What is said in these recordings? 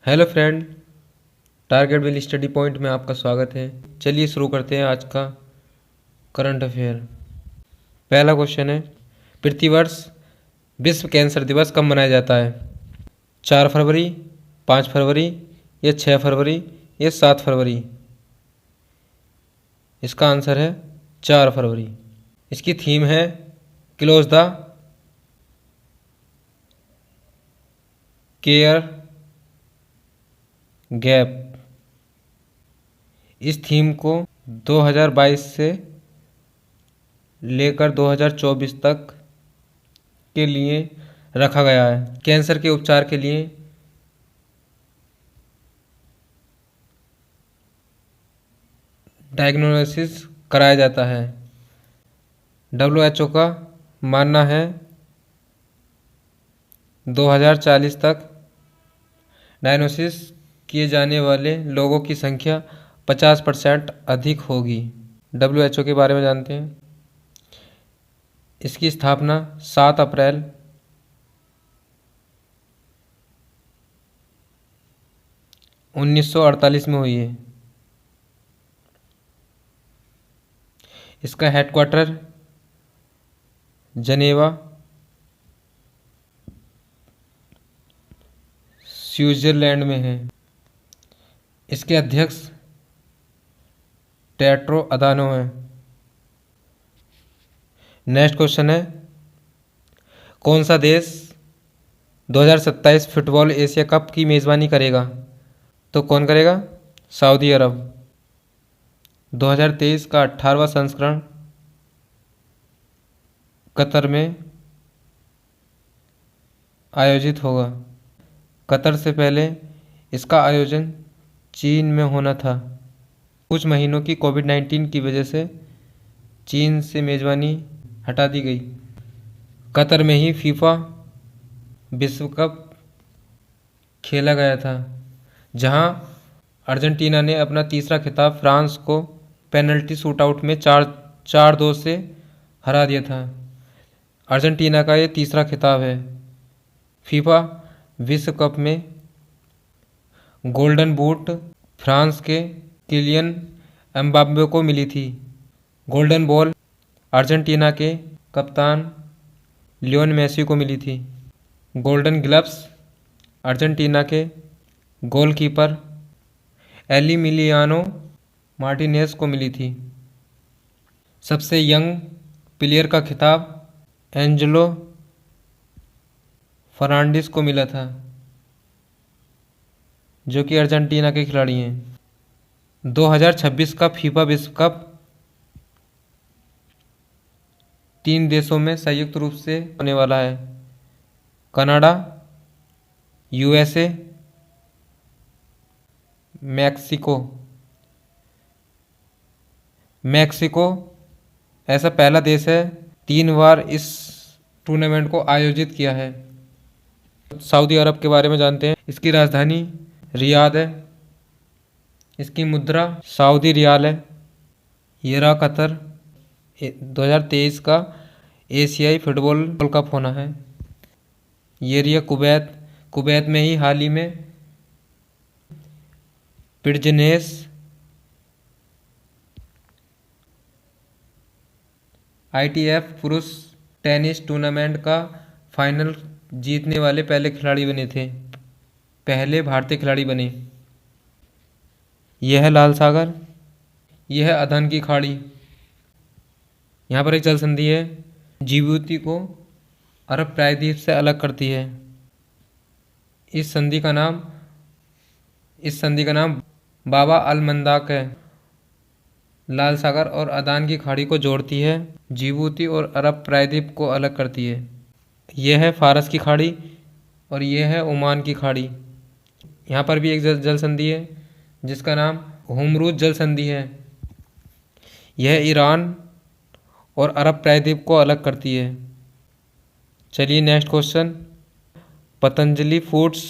Hello friend, target will study point में आपका स्वागत है। चलिए शुरू करते हैं आज का करंट अफेयर। पहला क्वेश्चन है, प्रतिवर्ष विश्व कैंसर दिवस कब मनाया जाता है? 4 फरवरी, 5 फरवरी या 6 फरवरी या 7 फरवरी? इसका आंसर है 4 फरवरी। इसकी थीम है क्लोज द केयर गैप। इस थीम को 2022 से लेकर 2024 तक के लिए रखा गया है। कैंसर के उपचार के लिए डायग्नोसिस कराया जाता है। WHO का मानना है 2040 तक डायग्नोसिस किए जाने वाले लोगों की संख्या 50% अधिक होगी। WHO के बारे में जानते हैं। इसकी स्थापना 7 अप्रैल 1948 में हुई है। इसका हेडक्वार्टर जनेवा, स्विट्जरलैंड में है। इसके अध्यक्ष टेड्रो अधानो हैं। नेक्स्ट क्वेश्चन है, कौन सा देश 2027 फुटबॉल एशिया कप की मेज़बानी करेगा? तो कौन करेगा? सऊदी अरब। 2023 का 18वां संस्करण कतर में आयोजित होगा। कतर से पहले इसका आयोजन चीन में होना था। कुछ महीनों की कोविड-19 की वजह से चीन से मेज़बानी हटा दी गई। कतर में ही फीफा विश्व कप खेला गया था, जहां अर्जेंटीना ने अपना तीसरा खिताब फ्रांस को पेनल्टी शूटआउट में 4-2 से हरा दिया था। अर्जेंटीना का ये तीसरा खिताब है। फीफा विश्व कप में गोल्डन बूट फ्रांस के किलियन एम्बाप्पे को मिली थी। गोल्डन बॉल अर्जेंटीना के कप्तान लियोन मेसी को मिली थी। गोल्डन ग्लव्स अर्जेंटीना के गोलकीपर एमिलियानो मार्टिनेज को मिली थी। सबसे यंग प्लेयर का खिताब एंजेलो फर्नांडिस को मिला था, जो कि अर्जेंटीना के खिलाड़ी हैं। 2026 का फीफा विश्व कप 3 देशों में संयुक्त रूप से होने वाला है: कनाडा, USA, मैक्सिको ऐसा पहला देश है 3 बार इस टूर्नामेंट को आयोजित किया है। सऊदी अरब के बारे में जानते हैं। इसकी राजधानी रियाद है। इसकी मुद्रा सऊदी रियाल है। ये रहा कतर। 2023 का एशियाई फुटबॉल वर्ल्ड कप होना है। ये रहा कुवैत में ही हाल ही में पिडजनेस ITF पुरुष टेनिस टूर्नामेंट का फाइनल जीतने वाले पहले खिलाड़ी बने थे, पहले भारतीय खिलाड़ी बने। यह है लाल सागर, यह है अदन की खाड़ी। यहाँ पर एक जल संधि है, जिबूती को अरब प्रायद्वीप से अलग करती है। इस संधि का नाम बाबा अल मंदाक है। लाल सागर और अदन की खाड़ी को जोड़ती है, जिबूती और अरब प्रायद्वीप को अलग करती है। यह है फारस की खाड़ी और यह है ओमान की खाड़ी। यहाँ पर भी एक जल संधि है, जिसका नाम हुमरूज जल संधि है। यह ईरान और अरब प्रायद्वीप को अलग करती है। चलिए next question, Patanjali foods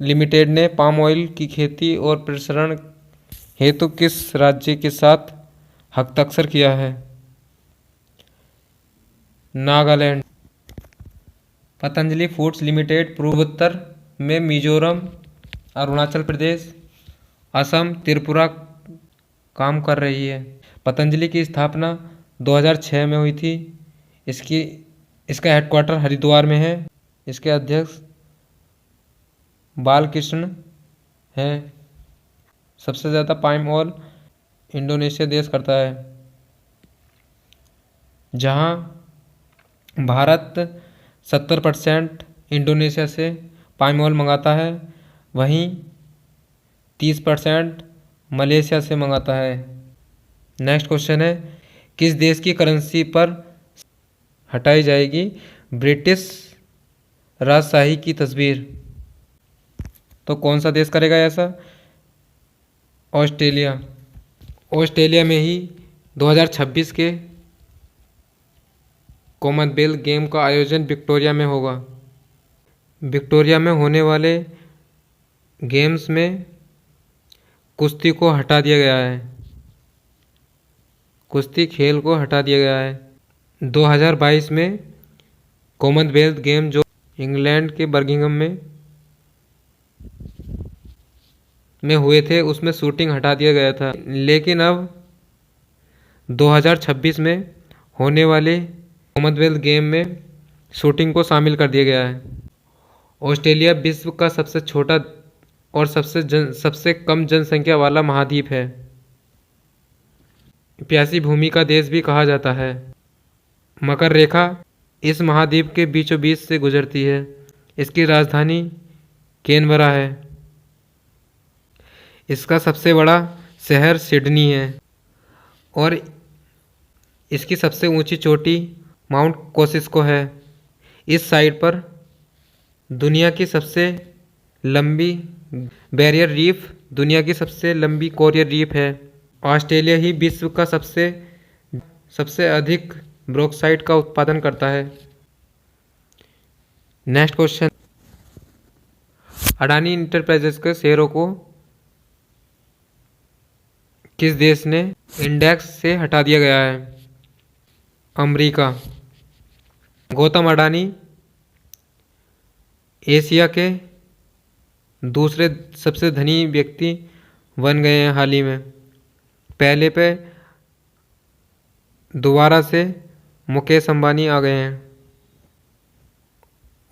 limited ने पाम ऑयल की खेती और प्रसंस्करण हेतु किस राज्य के साथ हस्ताक्षर किया है? नागालैंड। पतंजलि फूड्स लिमिटेड पूर्वोत्तर में मिजोरम, अरुणाचल प्रदेश, असम, त्रिपुरा काम कर रही है। पतंजलि की स्थापना 2006 में हुई थी। इसका हेडक्वार्टर हरिद्वार में है। इसके अध्यक्ष बालकृष्ण हैं। सबसे ज़्यादा पाम ऑयल इंडोनेशिया देश करता है, जहां भारत 70% इंडोनेशिया से पाम ऑयल मंगाता है, वहीं 30% मलेशिया से मंगाता है। नेक्स्ट क्वेश्चन है, किस देश की करेंसी पर हटाई जाएगी ब्रिटिश राजशाही की तस्वीर? तो कौन सा देश करेगा ऐसा? ऑस्ट्रेलिया। ऑस्ट्रेलिया में ही 2026 के कॉमनवेल्थ गेम का आयोजन विक्टोरिया में होगा। विक्टोरिया में होने वाले गेम्स में कुश्ती को हटा दिया गया है। कुश्ती खेल को हटा दिया गया है। 2022 में कॉमनवेल्थ गेम जो इंग्लैंड के बर्मिंघम में हुए थे, उसमें शूटिंग हटा दिया गया था, लेकिन अब 2026 में होने वाले कॉमनवेल्थ गेम में शूटिंग को शामिल कर दिया गया है। ऑस्ट्रेलिया विश्व का सबसे छोटा और सबसे कम जनसंख्या वाला महाद्वीप है। प्यासी भूमि का देश भी कहा जाता है। मकर रेखा इस महाद्वीप के बीचों बीच से गुजरती है। इसकी राजधानी कैनबरा है। इसका सबसे बड़ा शहर सिडनी है और इसकी सबसे ऊंची चोटी माउंट कोसिस्को है। इस साइट पर दुनिया की सबसे लंबी बैरियर रीफ, दुनिया की सबसे लंबी कोरल रीफ है। ऑस्ट्रेलिया ही विश्व का सबसे अधिक बॉक्साइट का उत्पादन करता है। नेक्स्ट क्वेश्चन, अडानी इंटरप्राइजेस के शेयरों को किस देश ने इंडेक्स से हटा दिया गया है? अमेरिका। गौतम अडानी एशिया के दूसरे सबसे धनी व्यक्ति बन गए हैं हाल ही में। पहले पे दोबारा से मुकेश अंबानी आ गए हैं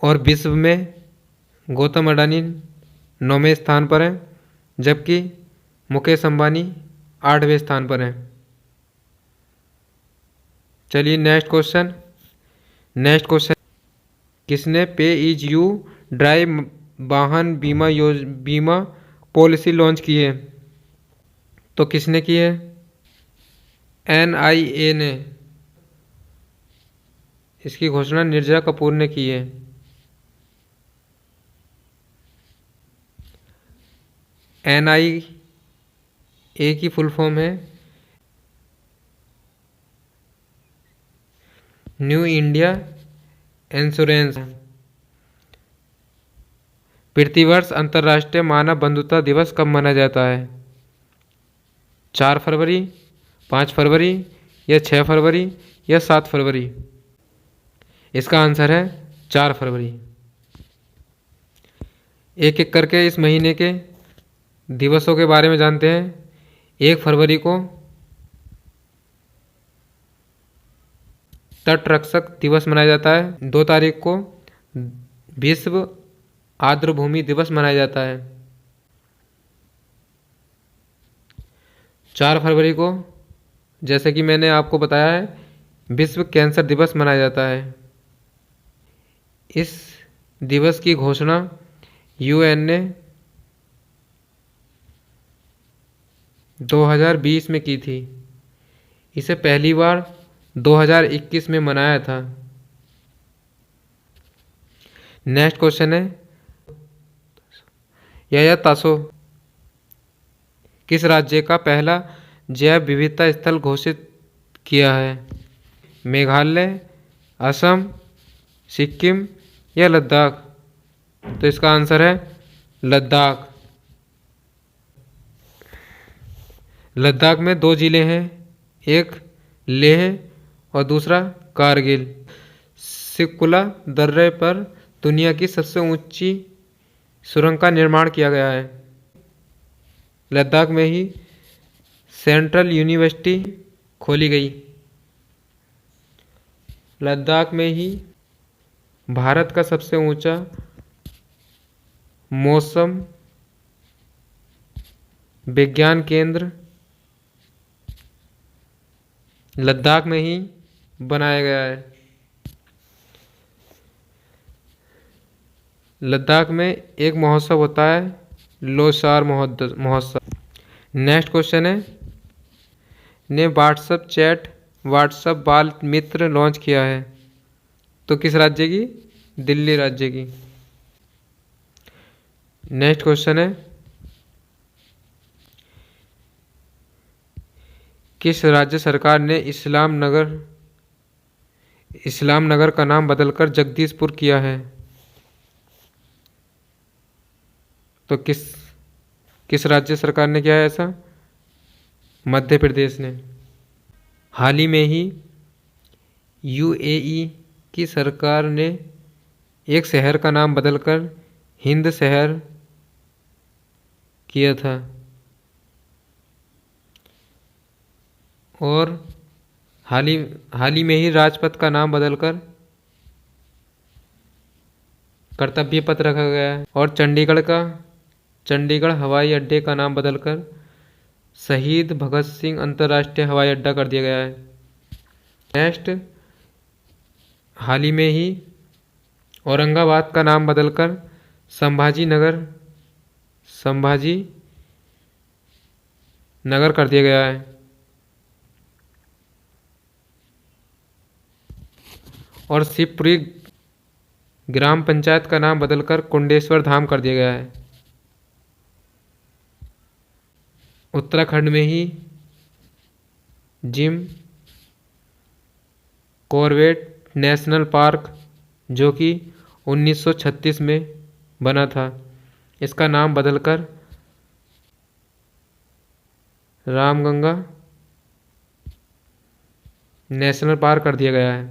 और विश्व में गौतम अडानी 9वें स्थान पर हैं, जबकि मुकेश अंबानी 8वें स्थान पर हैं। चलिए नेक्स्ट क्वेश्चन, किसने पे इज यू ड्राइव वाहन बीमा पॉलिसी लॉन्च की है? तो किसने की है? NIA ने। इसकी घोषणा नीरजा कपूर ने की है। NIA की फुल फॉर्म है न्यू इंडिया इंश्योरेंस। प्रतिवर्ष अंतर्राष्ट्रीय मानव बंधुता दिवस कब मनाया जाता है? 4 फरवरी, 5 फरवरी या 6 फरवरी या 7 फरवरी? इसका आंसर है 4 फरवरी। एक एक करके इस महीने के दिवसों के बारे में जानते हैं। 1 फरवरी को तटरक्षक दिवस मनाया जाता है। 2 तारीख को विश्व आर्द्रभूमि दिवस मनाया जाता है। 4 फरवरी को, जैसे कि मैंने आपको बताया है, विश्व कैंसर दिवस मनाया जाता है। इस दिवस की घोषणा UN ने 2020 में की थी। इसे पहली बार 2021 में मनाया था। नेक्स्ट क्वेश्चन है, याया तासो किस राज्य का पहला जैव विविधता स्थल घोषित किया है? मेघालय, असम, सिक्किम या लद्दाख? तो इसका आंसर है लद्दाख। लद्दाख में 2 जिले हैं, एक लेह और दूसरा कारगिल। सिकुला दर्रे पर दुनिया की सबसे ऊंची सुरंग का निर्माण किया गया है? लद्दाख में ही सेंट्रल यूनिवर्सिटी खोली गई। लद्दाख में ही भारत का सबसे ऊंचा मौसम विज्ञान केंद्र लद्दाख में ही बनाया गया है। लद्दाख में एक महोत्सव होता है, लोसार महोत्सव। नेक्स्ट क्वेश्चन है, ने व्हाट्सएप चैट व्हाट्सएप बाल मित्र लॉन्च किया है, तो किस राज्य की? दिल्ली राज्य की। नेक्स्ट क्वेश्चन है, किस राज्य सरकार ने इस्लाम नगर का नाम बदलकर जगदीशपुर किया है, तो किस राज्य सरकार ने किया है ऐसा? मध्य प्रदेश ने। हाल ही में ही यूएई की सरकार ने एक शहर का नाम बदलकर हिंद शहर किया था, और हाल ही में ही राजपथ का नाम बदलकर कर्तव्य पथ रखा गया है, और चंडीगढ़ हवाई अड्डे का नाम बदलकर शहीद भगत सिंह अंतर्राष्ट्रीय हवाई अड्डा कर दिया गया है। नेक्स्ट, हाल ही में ही औरंगाबाद का नाम बदलकर संभाजी नगर कर दिया गया है, और शिवपुरी ग्राम पंचायत का नाम बदलकर कुंडेश्वर धाम कर दिया गया है। उत्तराखंड में ही जिम कॉर्बेट नेशनल पार्क, जो कि 1936 में बना था, इसका नाम बदलकर रामगंगा नेशनल पार्क कर दिया गया है।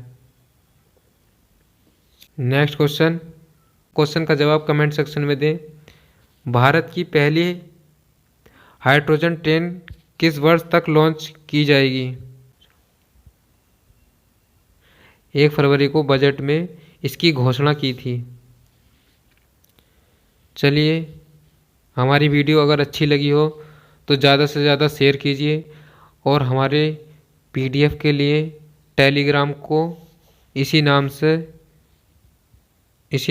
नेक्स्ट क्वेश्चन का जवाब कमेंट सेक्शन में दें। भारत की पहली हाइड्रोजन ट्रेन किस वर्ष तक लॉन्च की जाएगी? 1 फरवरी को बजट में इसकी घोषणा की थी। चलिए, हमारी वीडियो अगर अच्छी लगी हो तो ज़्यादा से ज़्यादा शेयर कीजिए, और हमारे पीडीएफ के लिए टेलीग्राम को इसी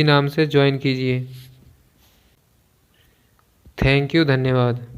नाम से ज्वाइन कीजिए। थैंक यू, धन्यवाद।